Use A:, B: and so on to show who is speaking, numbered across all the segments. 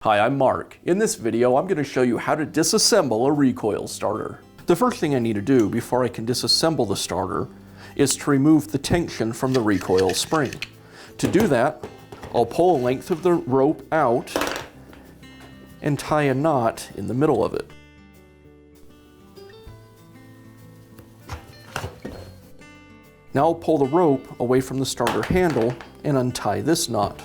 A: Hi, I'm Mark. In this video, I'm going to show you how to disassemble a recoil starter. The first thing I need to do before I can disassemble the starter is to remove the tension from the recoil spring. To do that, I'll pull a length of the rope out and tie a knot in the middle of it. Now I'll pull the rope away from the starter handle and untie this knot.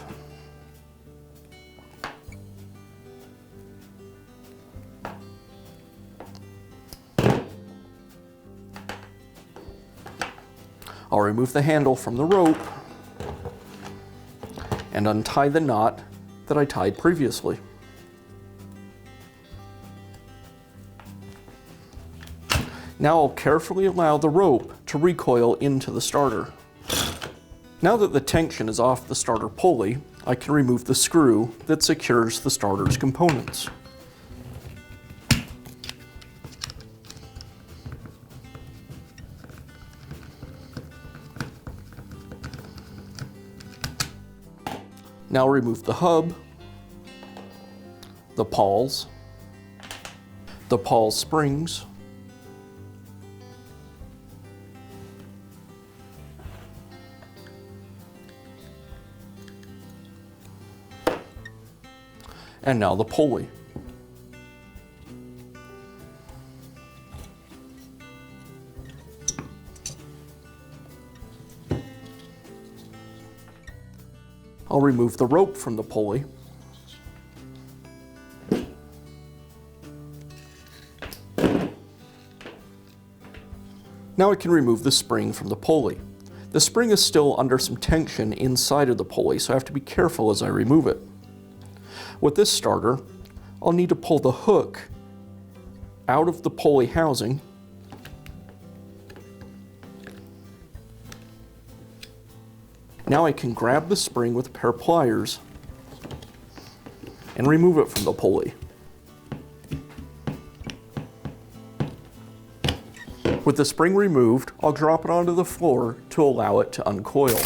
A: I'll remove the handle from the rope and untie the knot that I tied previously. Now I'll carefully allow the rope to recoil into the starter. Now that the tension is off the starter pulley, I can remove the screw that secures the starter's components. Now remove the hub, the pawls, the pawl springs, and now the pulley. I'll remove the rope from the pulley. Now I can remove the spring from the pulley. The spring is still under some tension inside of the pulley, so I have to be careful as I remove it. With this starter, I'll need to pull the hook out of the pulley housing Now I can grab the spring with a pair of pliers and remove it from the pulley. With the spring removed, I'll drop it onto the floor to allow it to uncoil.